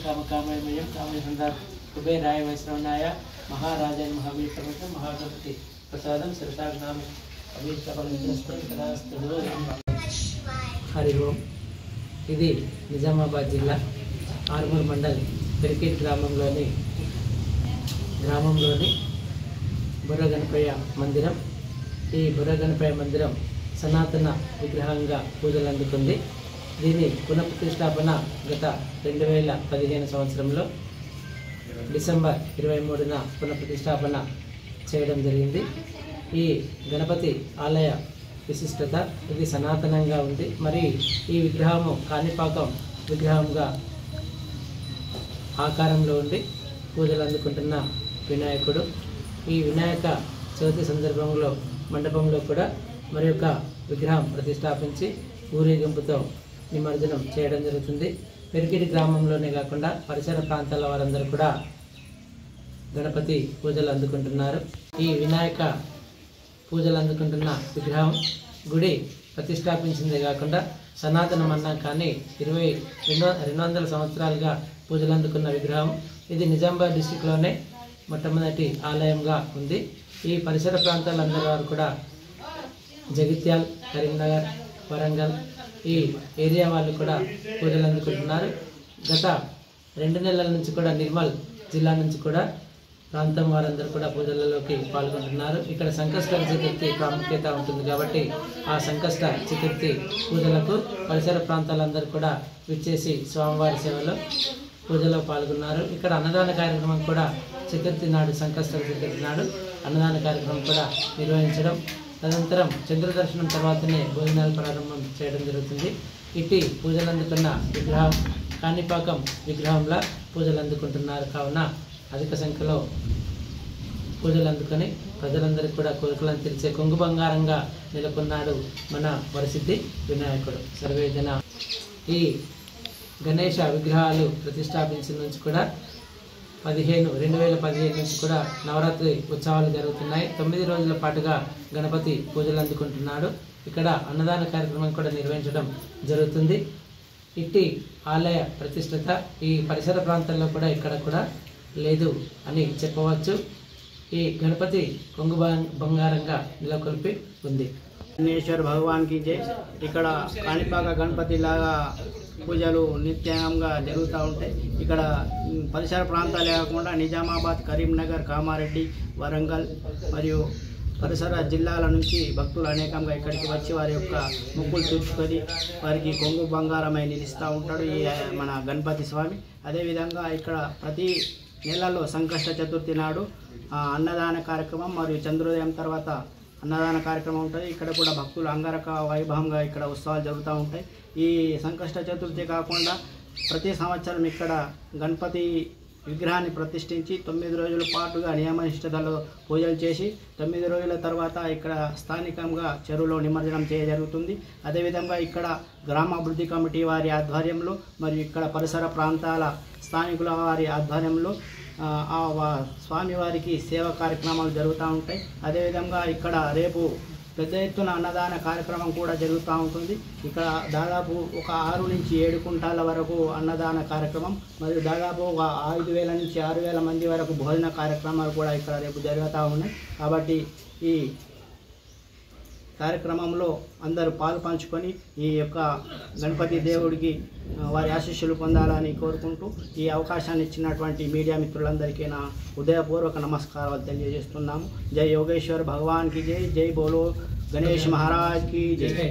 कामकामयमयं कामयसंधात् कुबेराय वैष्णवनाय महाराजाय महावीर पर्वत महागणपति प्रसादं सरसाग्नाम हरि ओम। ఇది నిజామాబాద్ జిల్లా ఆర్మూర్ మండల్ పెరికేట్ గ్రామంలోని బుర్రగణపయ్య మందిరం। ఈ బుర్రగణపయ్య మందిరం సనాతన విగ్రహంగా పూజలు అందుకుంది। దీని పునఃప్రతిష్టాపన గత 2015 సంవత్సరంలో డిసెంబర్ 23న పునఃప్రతిష్టాపన చేయడం జరిగింది। ఈ గణపతి ఆలయ విశిష్టత ఇది సనాతనంగా ఉంది। మరి ఈ విగ్రహము కాణిపాకం విగ్రహంగా ఆకారంలో ఉండి పూజలు అందుకుంటున్న వినాయకుడు। ఈ వినాయక చవితి సందర్భంలో మండపంలో కూడా మరి ఒక విగ్రహం ప్రతిష్టాపించి ఊరేగింపుతో నిమజ్జనం చేయడం జరుగుతుంది। పెరికిడి గ్రామంలోనే కాకుండా పరిసర ప్రాంతాల వారందరూ కూడా గణపతి పూజలు అందుకుంటున్నారు। ఈ వినాయక పూజలు అందుకుంటున్న విగ్రహం గుడి ప్రతిష్టాపించిందే కాకుండా సనాతనం అన్నా కానీ 200 సంవత్సరాలుగా పూజలు అందుకున్న విగ్రహం। ఇది నిజామాబాద్ డిస్టిక్లోనే మొట్టమొదటి ఆలయంగా ఉంది। ఈ పరిసర ప్రాంతాలందరి వారు కూడా జగిత్యాల్, కరీంనగర్, వరంగల్ ఈ ఏరియా వాళ్ళు కూడా పూజలు అందుకుంటున్నారు। గత 2 నెలల నుంచి కూడా నిర్మల్ జిల్లా నుంచి కూడా ప్రాంతం వారందరూ కూడా పూజలలోకి పాల్గొంటున్నారు। ఇక్కడ సంకష్ట చతుర్థి ప్రాముఖ్యత ఉంటుంది కాబట్టి ఆ సంకష్ట చతుర్థి పూజలకు పరిసర ప్రాంతాలందరూ కూడా విచ్చేసి స్వామివారి సేవలో పూజలో పాల్గొన్నారు। ఇక్కడ అన్నదాన కార్యక్రమం కూడా చతుర్థి నాడు, సంకష్ట చతుర్థి నాడు అన్నదాన కార్యక్రమం కూడా నిర్వహించడం, తదనంతరం చంద్ర దర్శనం తర్వాతనే భోజనాలు ప్రారంభం చేయడం జరుగుతుంది। ఇటు పూజలు అందుకున్న విగ్రహం కాణిపాకం విగ్రహంలా పూజలు అందుకుంటున్నారు కావున అధిక సంఖ్యలో పూజలు అందుకొని ప్రజలందరికీ కూడా కోరికలను తీర్చే కొంగు బంగారంగా నెలకొన్నాడు మన వరసిద్ధి వినాయకుడు। సర్వేజన ఈ గణేష విగ్రహాలు ప్రతిష్టాపించిన నుంచి కూడా 2015 నుంచి కూడా నవరాత్రి ఉత్సవాలు జరుగుతున్నాయి। 9 రోజుల పాటుగా గణపతి పూజలు అందుకుంటున్నాడు। ఇక్కడ అన్నదాన కార్యక్రమం కూడా నిర్వహించడం జరుగుతుంది। ఇట్టి ఆలయ ప్రతిష్టత ఈ పరిసర ప్రాంతాల్లో కూడా ఇక్కడ కూడా లేదు అని చెప్పవచ్చు। ఈ గణపతి కొంగు బంగారంగా నెలకొల్పి ఉంది। గణేశ్వర భగవాన్ की जय। ఇక్కడ కాణిపాక గణపతి లాగా పూజలు నిత్యంగా జరుగుతూ ఉంటాయి। ఇక్కడ పరిసర ప్రాంతాలే కాకుండా నిజామాబాద్, కరీంనగర్, కామారెడ్డి, వరంగల్ మరియు పరిసర జిల్లాల నుంచి భక్తులు అనేకంగా ఇక్కడికి వచ్చి వారి యొక్క మొక్కులు తీర్చుకొని వారికి కొంగు బంగారమై నిలుస్తూ ఉంటాడు ఈ మన గణపతి స్వామి। అదేవిధంగా ఇక్కడ ప్రతి నెలలో సంకష్ట చతుర్థి నాడు అన్నదాన కార్యక్రమం మరియు చంద్రోదయం తర్వాత అన్నదాన కార్యక్రమం ఉంటుంది। ఇక్కడ కూడా భక్తులు అంగరక వైభవంగా ఇక్కడ ఉత్సవాలు జరుగుతూ ఉంటాయి। ఈ సంకష్ట చతుర్థి కాకుండా ప్రతి సంవత్సరం ఇక్కడ గణపతి విగ్రహాన్ని ప్రతిష్ఠించి 9 రోజుల పాటుగా నియమనిష్టతలో పూజలు చేసి 9 రోజుల తర్వాత ఇక్కడ స్థానికంగా చెరువులో నిమజ్జనం జరుగుతుంది। అదేవిధంగా ఇక్కడ గ్రామాభివృద్ధి కమిటీ వారి ఆధ్వర్యంలో మరియు ఇక్కడ పరిసర ప్రాంతాల స్థానికుల వారి ఆధ్వర్యంలో స్వామివారికి సేవా కార్యక్రమాలు జరుగుతూ ఉంటాయి। అదేవిధంగా ఇక్కడ రేపు పెద్ద ఎత్తున అన్నదాన కార్యక్రమం కూడా జరుగుతూ ఉంటుంది। ఇక్కడ దాదాపు ఒక 6 నుంచి 7 కుంటాల వరకు అన్నదాన కార్యక్రమం మరియు దాదాపు ఒక 5,000 నుంచి 6,000 మంది వరకు భోజన కార్యక్రమాలు కూడా ఇక్కడ రేపు జరుగుతూ ఉన్నాయి। కాబట్టి ఈ కార్యక్రమంలో అందరూ పాలు పంచుకొని ఈ యొక్క గణపతి దేవుడికి వారి ఆశీస్సులు పొందాలని కోరుకుంటూ ఈ అవకాశాన్ని ఇచ్చినటువంటి మీడియా మిత్రులందరికీ నా హృదయపూర్వక నమస్కారాలు తెలియజేస్తున్నాము। జై యోగేశ్వర్ భగవాన్ की जय। जय बोलो गणेश महाराज की जय।